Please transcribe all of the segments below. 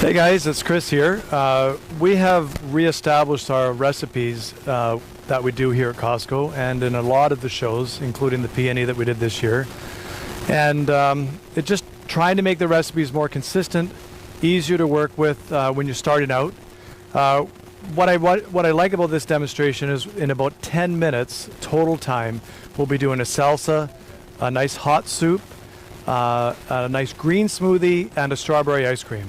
Hey guys, it's Chris here. We have reestablished our recipes that we do here at Costco and in a lot of the shows, including the P&E that we did this year. And it's just trying to make the recipes more consistent, easier to work with when you're starting out. What I like about this demonstration is in about 10 minutes total time, we'll be doing a salsa, a nice hot soup, a nice green smoothie, and a strawberry ice cream.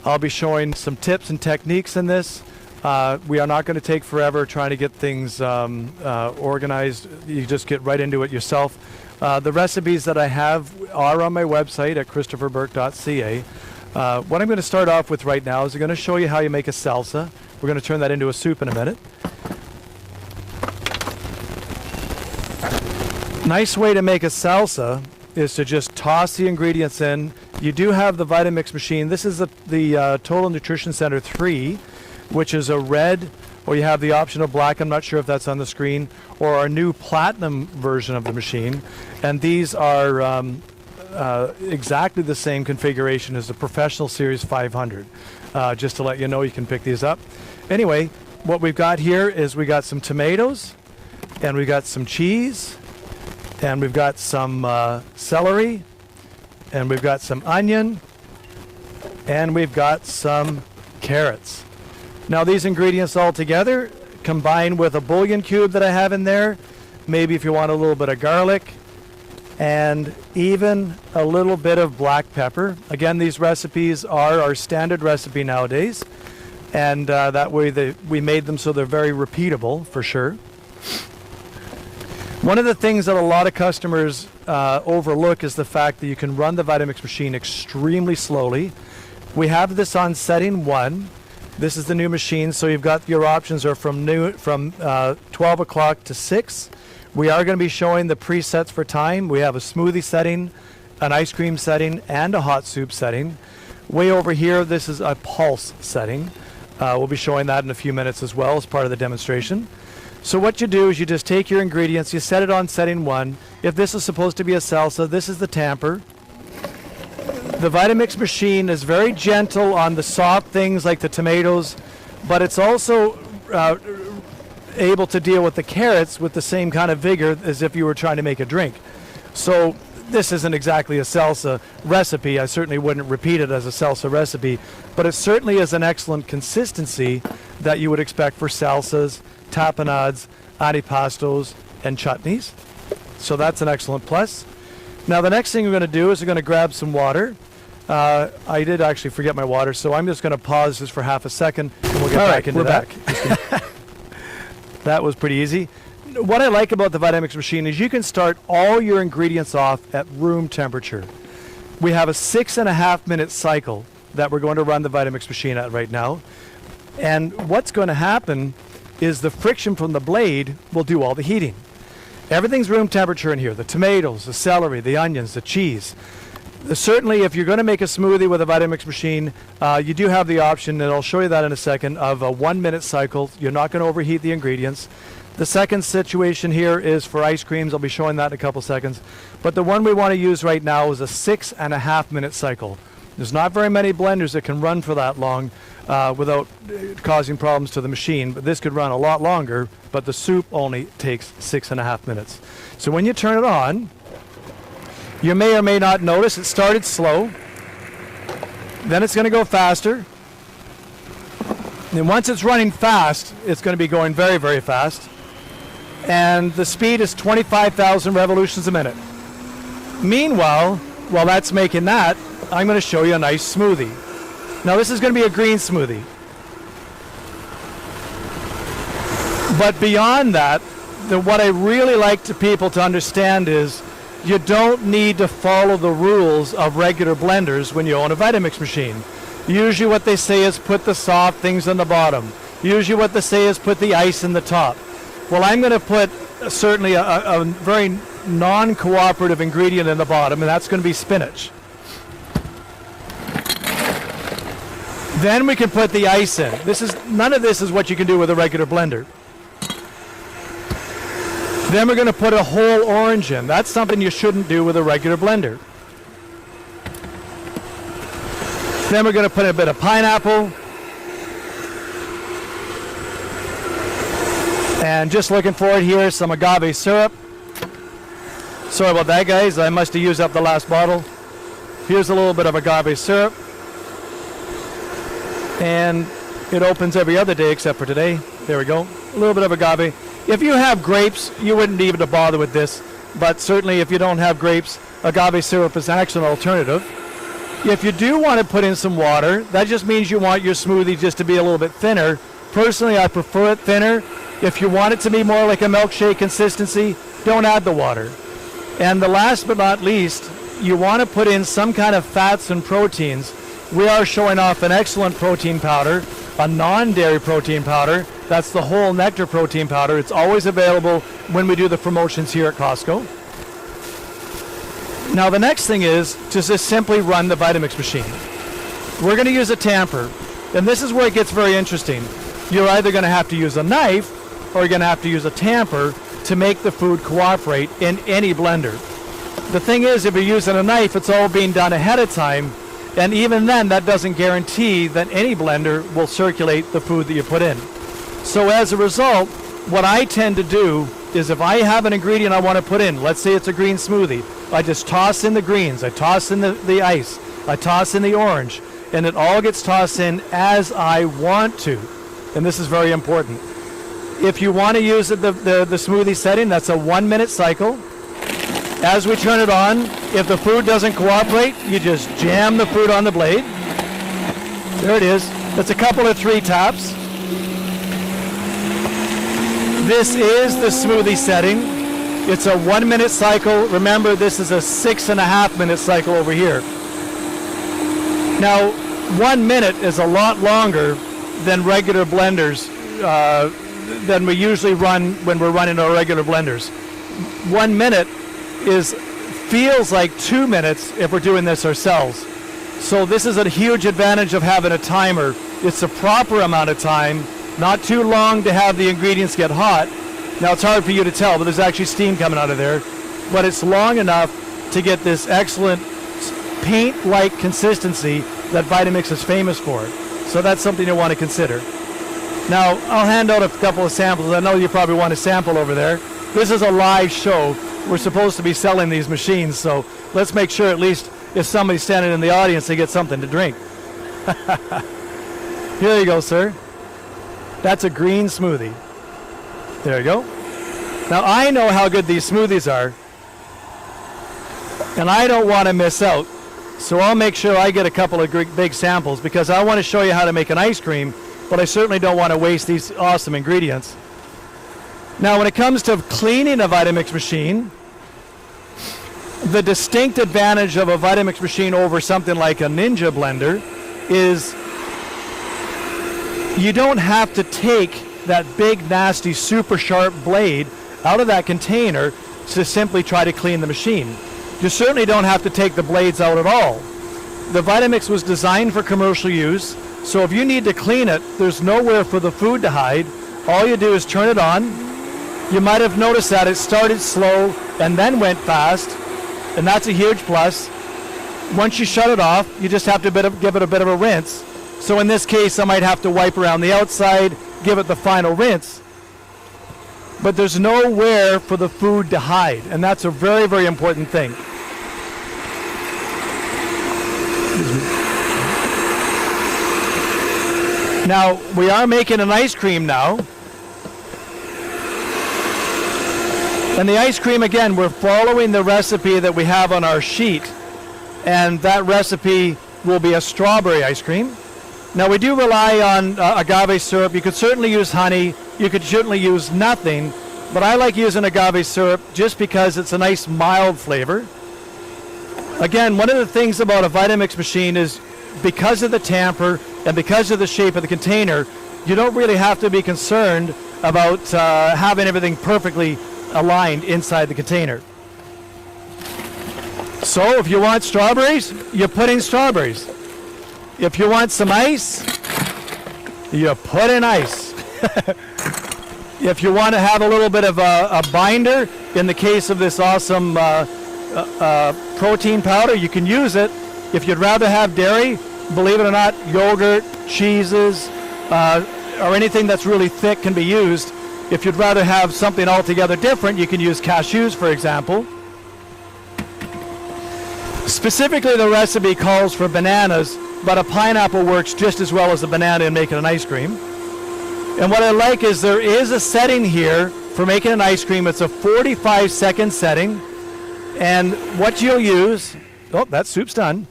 I'll be showing some tips and techniques in this. We are not going to take forever trying to get things organized. You just get right into it yourself. The recipes that I have are on my website at christopherburk.ca. What I'm going to start off with right now is I'm going to show you how you make a salsa. We're going to turn that into a soup in a minute. Nice way to make a salsa is to just toss the ingredients in. You do have the Vitamix machine. This is the Total Nutrition Center 3, which is a red, or you have the option of black. I'm not sure if that's on the screen, or our new platinum version of the machine. And these are exactly the same configuration as the Professional Series 500. Just to let you know, you can pick these up. Anyway, what we've got here is we got some tomatoes, and we got some cheese, and we've got some celery, and we've got some onion, and we've got some carrots. Now these ingredients all together, combined with a bouillon cube that I have in there, maybe if you want a little bit of garlic, and even a little bit of black pepper. Again, these recipes are our standard recipe nowadays, and that way we made them so they're very repeatable for sure. One of the things that a lot of customers overlook is the fact that you can run the Vitamix machine extremely slowly. We have this on setting 1. This is the new machine, so you've got your options are from 12 o'clock to 6. We are going to be showing the presets for time. We have a smoothie setting, an ice cream setting, and a hot soup setting. Way over here, this is a pulse setting. We'll be showing that in a few minutes as well as part of the demonstration. So what you do is you just take your ingredients, you set it on setting 1. If this is supposed to be a salsa, this is the tamper. The Vitamix machine is very gentle on the soft things like the tomatoes, but it's also able to deal with the carrots with the same kind of vigor as if you were trying to make a drink. So this isn't exactly a salsa recipe. I certainly wouldn't repeat it as a salsa recipe, but it certainly is an excellent consistency that you would expect for salsas, tapenades, antipastos, and chutneys. So that's an excellent plus. Now the next thing we're going to do is we're going to grab some water. I did actually forget my water, so I'm just going to pause this for half a second and we'll get back into that. Back. That was pretty easy. What I like about the Vitamix machine is you can start all your ingredients off at room temperature. We have a 6.5 minute cycle that we're going to run the Vitamix machine at right now. And what's going to happen is the friction from the blade will do all the heating. Everything's room temperature in here. The tomatoes, the celery, the onions, the cheese. Certainly, if you're going to make a smoothie with a Vitamix machine, you do have the option, and I'll show you that in a second, of a 1 minute cycle. You're not going to overheat the ingredients. The second situation here is for ice creams. I'll be showing that in a couple seconds. But the one we want to use right now is a 6.5 minute cycle. There's not very many blenders that can run for that long without causing problems to the machine, but this could run a lot longer, but the soup only takes 6.5 minutes. So when you turn it on, you may or may not notice it started slow, then it's going to go faster, and once it's running fast, it's going to be going very, very fast, and the speed is 25,000 revolutions a minute. Meanwhile, while that's making that, I'm going to show you a nice smoothie. Now this is going to be a green smoothie. But beyond that, what I really like to people to understand is you don't need to follow the rules of regular blenders when you own a Vitamix machine. Usually what they say is put the soft things on the bottom. Usually what they say is put the ice in the top. Well, I'm going to put certainly a very non-cooperative ingredient in the bottom, and that's going to be spinach. Then we can put the ice in. None of this is what you can do with a regular blender. Then we're going to put a whole orange in. That's something you shouldn't do with a regular blender. Then we're going to put in a bit of pineapple. And just looking for it here, some agave syrup. Sorry about that, guys. I must have used up the last bottle. Here's a little bit of agave syrup. And it opens every other day except for today. There we go. A little bit of agave. If you have grapes, you wouldn't even to bother with this. But certainly if you don't have grapes, agave syrup is actually an alternative. If you do want to put in some water, that just means you want your smoothie just to be a little bit thinner. Personally, I prefer it thinner. If you want it to be more like a milkshake consistency, don't add the water. And the last but not least, you want to put in some kind of fats and proteins. We are showing off an excellent protein powder, a non-dairy protein powder. That's the whole nectar protein powder. It's always available when we do the promotions here at Costco. Now the next thing is to just simply run the Vitamix machine. We're going to use a tamper, and this is where it gets very interesting. You're either going to have to use a knife or you're going to have to use a tamper to make the food cooperate in any blender. The thing is, if you're using a knife, it's all being done ahead of time, and even then that doesn't guarantee that any blender will circulate the food that you put in. So as a result, what I tend to do is if I have an ingredient I want to put in, let's say it's a green smoothie, I just toss in the greens, I toss in the ice, I toss in the orange, and it all gets tossed in as I want to. And this is very important. If you want to use the smoothie setting, that's a 1-minute cycle. As we turn it on, if the food doesn't cooperate, you just jam the food on the blade. There it is. It's a couple of 3 taps. This is the smoothie setting. It's a 1-minute cycle. Remember, this is a 6.5-minute cycle over here. Now, 1 minute is a lot longer than regular blenders, than we usually run when we're running our regular blenders. 1 minute feels like 2 minutes if we're doing this ourselves. So this is a huge advantage of having a timer. It's the proper amount of time, not too long to have the ingredients get hot. Now it's hard for you to tell, but there's actually steam coming out of there. But it's long enough to get this excellent paint-like consistency that Vitamix is famous for. So that's something you want to consider. Now, I'll hand out a couple of samples. I know you probably want a sample over there. This is a live show. We're supposed to be selling these machines, so let's make sure at least if somebody's standing in the audience, they get something to drink. Here you go, sir. That's a green smoothie. There you go. Now, I know how good these smoothies are, and I don't want to miss out. So I'll make sure I get a couple of big samples because I want to show you how to make an ice cream, but I certainly don't want to waste these awesome ingredients. Now, when it comes to cleaning a Vitamix machine, the distinct advantage of a Vitamix machine over something like a Ninja blender is you don't have to take that big, nasty, super sharp blade out of that container to simply try to clean the machine. You certainly don't have to take the blades out at all. The Vitamix was designed for commercial use, so if you need to clean it, there's nowhere for the food to hide. All you do is turn it on. You might have noticed that it started slow and then went fast, and that's a huge plus. Once you shut it off, you just have to give it a bit of a rinse. So in this case, I might have to wipe around the outside, give it the final rinse. But there's nowhere for the food to hide, and that's a very, very important thing. Now, we are making an ice cream now. And the ice cream, again, we're following the recipe that we have on our sheet. And that recipe will be a strawberry ice cream. Now, we do rely on agave syrup. You could certainly use honey. You could certainly use nothing. But I like using agave syrup just because it's a nice mild flavor. Again, one of the things about a Vitamix machine is because of the tamper and because of the shape of the container, you don't really have to be concerned about having everything perfectly aligned inside the container. So if you want strawberries, you put in strawberries. If you want some ice, you put in ice. If you want to have a little bit of a binder, in the case of this awesome protein powder, you can use it. If you'd rather have dairy, believe it or not, yogurt, cheeses, or anything that's really thick can be used. If you'd rather have something altogether different, you can use cashews, for example. Specifically, the recipe calls for bananas, but a pineapple works just as well as a banana in making an ice cream. And what I like is there is a setting here for making an ice cream. It's a 45-second setting. And what you'll use, oh, that soup's done.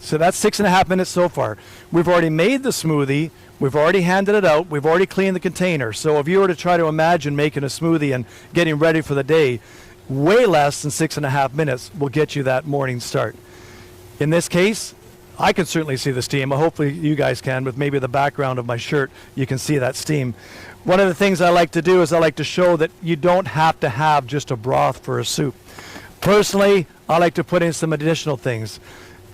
So that's 6.5 minutes so far. We've already made the smoothie. We've already handed it out. We've already cleaned the container. So if you were to try to imagine making a smoothie and getting ready for the day, way less than 6.5 minutes will get you that morning start. In this case, I can certainly see the steam. Hopefully you guys can. With maybe the background of my shirt, you can see that steam. One of the things I like to do is I like to show that you don't have to have just a broth for a soup. Personally, I like to put in some additional things.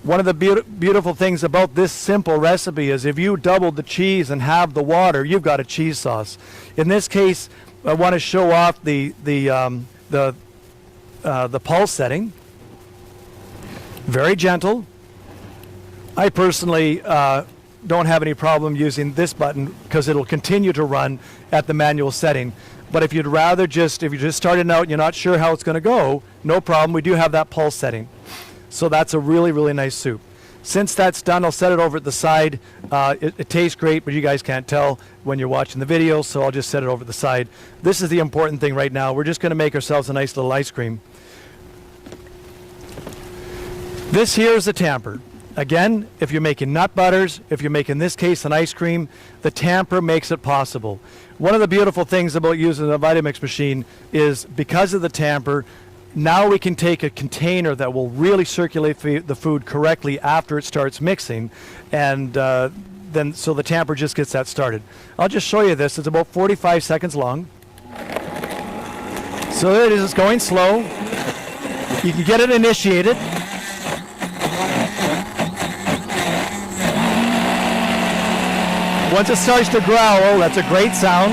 One of the beautiful things about this simple recipe is if you double the cheese and have the water, you've got a cheese sauce. In this case, I want to show off the pulse setting. Very gentle. I personally don't have any problem using this button because it'll continue to run at the manual setting. But if you'd rather if you're just starting out and you're not sure how it's going to go, no problem. We do have that pulse setting. So that's a really, really nice soup. Since that's done, I'll set it over at the side. It tastes great, but you guys can't tell when you're watching the video, so I'll just set it over at the side. This is the important thing right now. We're just going to make ourselves a nice little ice cream. This here is a tamper. Again, if you're making nut butters, if you're making, in this case, an ice cream, the tamper makes it possible. One of the beautiful things about using a Vitamix machine is because of the tamper, now we can take a container that will really circulate the food correctly after it starts mixing, and then so the tamper just gets that started. I'll just show you this. It's about 45 seconds long. So there it is. It's going slow. You can get it initiated. Once it starts to growl, that's a great sound.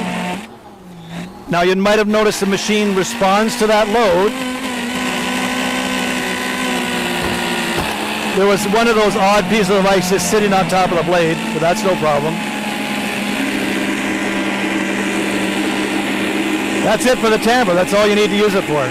Now you might have noticed the machine responds to that load. There was one of those odd pieces of ice just sitting on top of the blade, but that's no problem. That's it for the tamper. That's all you need to use it for.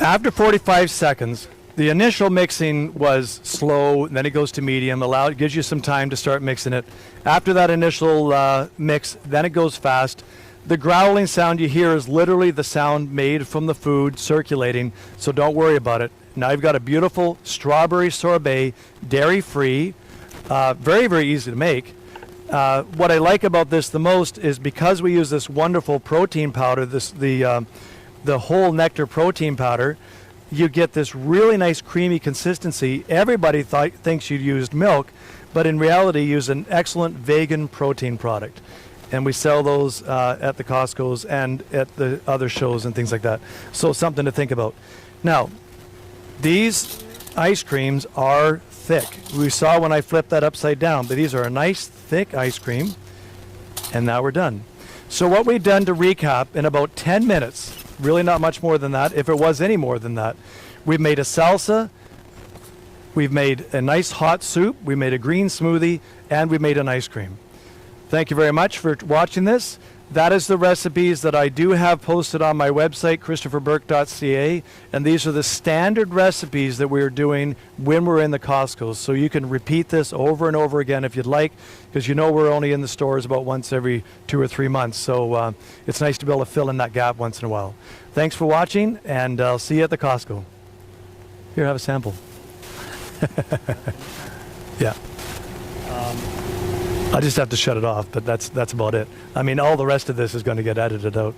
After 45 seconds, the initial mixing was slow, and then it goes to medium, gives you some time to start mixing it. After that initial mix, then it goes fast. The growling sound you hear is literally the sound made from the food circulating, so don't worry about it. Now you've got a beautiful strawberry sorbet, dairy-free, very, very easy to make. What I like about this the most is because we use this wonderful protein powder, the whole nectar protein powder, you get this really nice creamy consistency. Everybody thinks you used milk, but in reality you use an excellent vegan protein product. And we sell those at the Costco's and at the other shows and things like that. So something to think about. Now, these ice creams are thick. We saw when I flipped that upside down, but these are a nice thick ice cream. And now we're done. So what we've done, to recap, in about 10 minutes, really not much more than that, if it was any more than that, we've made a salsa, we've made a nice hot soup, we made a green smoothie, and we made an ice cream. Thank you very much for watching this. That is the recipes that I do have posted on my website, christopherburk.ca, and these are the standard recipes that we're doing when we're in the Costco's. So you can repeat this over and over again if you'd like, because you know we're only in the stores about once every 2 or 3 months. So it's nice to be able to fill in that gap once in a while. Thanks for watching, and I'll see you at the Costco. Here, have a sample. Yeah. I just have to shut it off, but that's about it. I mean, all the rest of this is going to get edited out.